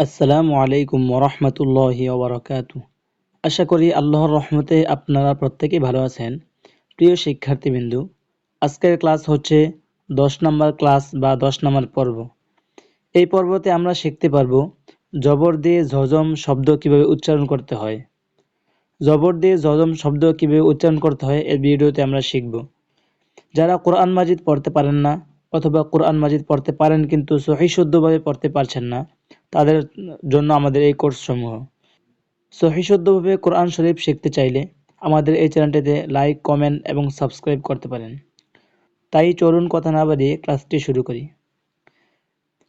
আসসালামু আলাইকুম ওরহমতুল্লাহি ওবরাকাতু। আশা করি আল্লাহর রহমতে আপনারা প্রত্যেকেই ভালো আছেন। প্রিয় শিক্ষার্থীবৃন্দু, আজকের ক্লাস হচ্ছে 10 নম্বর ক্লাস বা 10 নম্বর পর্ব। এই পর্বতে আমরা শিখতে পারবো জবর দিয়ে জজম শব্দ কিভাবে উচ্চারণ করতে হয়। জবর দিয়ে জজম শব্দ কিভাবে উচ্চারণ করতে হয় এই ভিডিওতে আমরা শিখব। যারা কোরআন মাজিদ পড়তে পারেন না অথবা কোরআন মাজিদ পড়তে পারেন কিন্তু সহিহ শুদ্ধভাবে পড়তে পারছেন না, তাদের জন্য আমাদের এই কোর্সসমূহ। সহিহ শুদ্ধভাবে কোরআন শরীফ শিখতে চাইলে আমাদের এই চ্যানেলটিতে লাইক, কমেন্ট এবং সাবস্ক্রাইব করতে পারেন। তাই চলুন কথা না বাড়িয়ে ক্লাসটি শুরু করি।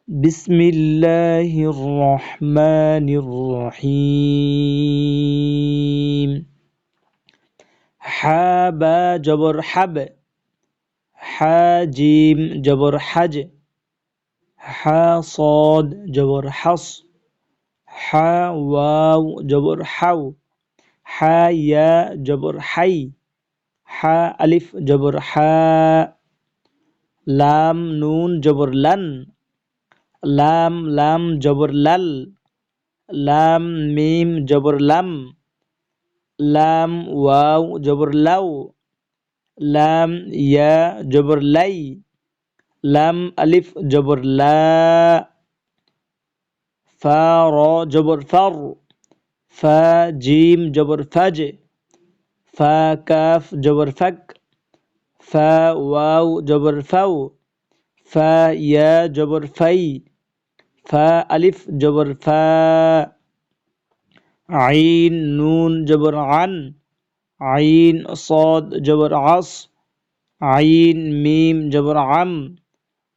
বিসমিল্লাহির রহমানির রহিম। হা বা জবর হাব, হা জিম জবর হাজ, হা صاد জবর হাস, হা ওয়াও জবর হাও, হা ইয়া জবর হাই, হা আলিফ জবর হা, লাম নুন জবর লান, লাম লাম জবর লাল, লাম মিম জবর লাম, লাম ওয়াও জবর লাউ, লাম ইয়া জবর লাই, লাম আলিফ জবর লা, ফা র জবর ফার, ফা জিম জবর ফাজ, ফা কাফ জবর ফাক, ফা ওয়াও জবর ফাও, ফা ইয়া জবর ফাই, ফা আলিফ জবর ফা, আইন নুন জবর আন, আইন صاد জবর আস, আইন মিম জবর আম,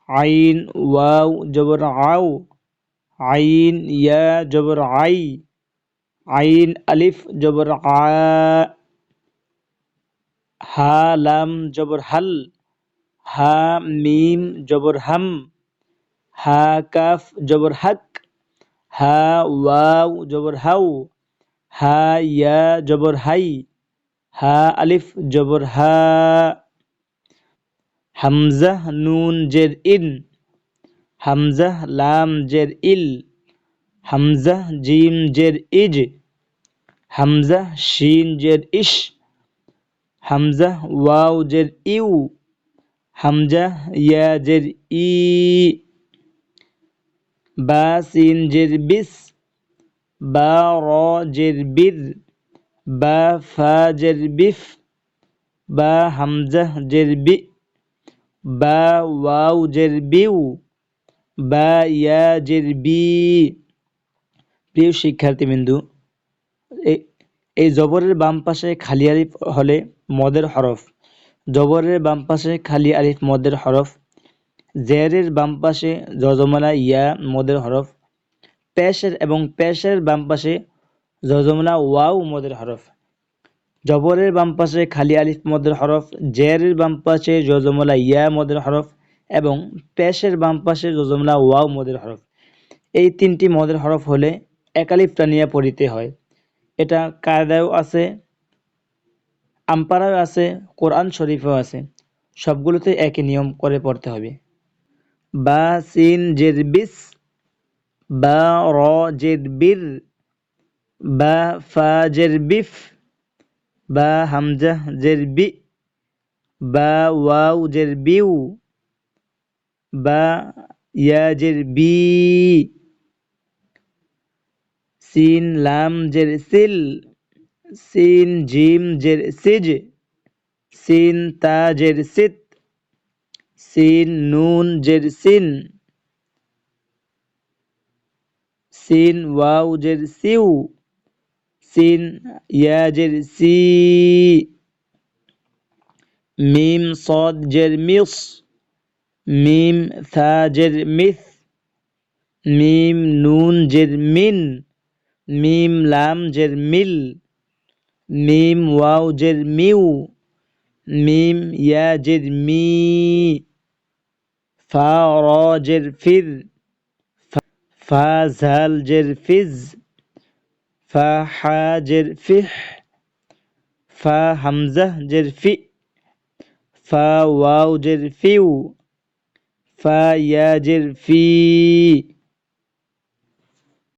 আইন ওয়াও জবর আও, আইন ইয়া জবর আই, আইন আলিফ জবর আ, হা লাম জবর হাল, হা মিম জবর হাম, হা কাফ জবর হক, হা ওয়াও জবর হাউ, হা ইয়া জবর হাই, হা আলিফ জবর হা, হামজাহ নুন জের ইন, হামজাহ লাম জের ইল, হামজাহ জিম জের ইজ, হামজাহ শিন জের ইশ, হামজাহ ওয়াও জের ইউ, হামজাহ ইয়া জের ই, বা সিন জের বিস, বা র জের বির, বা ফা জের বিফ, বা হামজাহ জের বি, বা ওয়াও জের বিউ, বা ইয়া জের বি। প্রিয় শিক্ষার্থীবৃন্দু, এই জবরের বাম পাশে খালি আলিফ হলে মদের হরফ, জবরের বাম পাশে খালি আলিফ মদের হরফ, জেরের বাম পাশে জজমলা ইয়া মদের হরফ, পেশের এবং পেশের বাম পাশে জজমলা ওয়াও মদের হরফ। জবরের বাম পাশে খালি আলিফ মদের হরফ, জেরের বাম পাশে জজমলা ইয়া মদের হরফ এবং পেশের বাম পাশে জজমলা ওয়াও মদের হরফ। এই তিনটি মদের হরফ হলে একালিফ টানিয়া পড়িতে হয়। এটা কায়দায়ও আছে, আমপারাও আছে, কোরআন শরীফেও আছে। সবগুলোতে একই নিয়ম করে পড়তে হবে। বা সিন জের বিস, বা র জের বির, বা ফা জের বিফ, বা হামজাহ জের বি, বা ওয়াও জের বিউ, বা ইয়া জের বি, সিন লাম জের সিল, সিন জিম জের সিজ, সিন তা জের সিত, সিন নুন জের সিন, সিন ওয়াও জের সিউ, সিন ইয়া জের সি, মিম صاد জের মিস, মিম থা জের মিথ, মিম নুন জের মিন, মিম লাম জের মিল, মিম ওয়াও জের মিউ, মিম ইয়া জের মি, ফা র জের ফির, ফা ঝাল জের ফিজ, ফা হা জের ফিহ, ফা হামজাহ জের ফি, ফা ওয়াও জের ফিউ, ফা ইয়া জের ফি।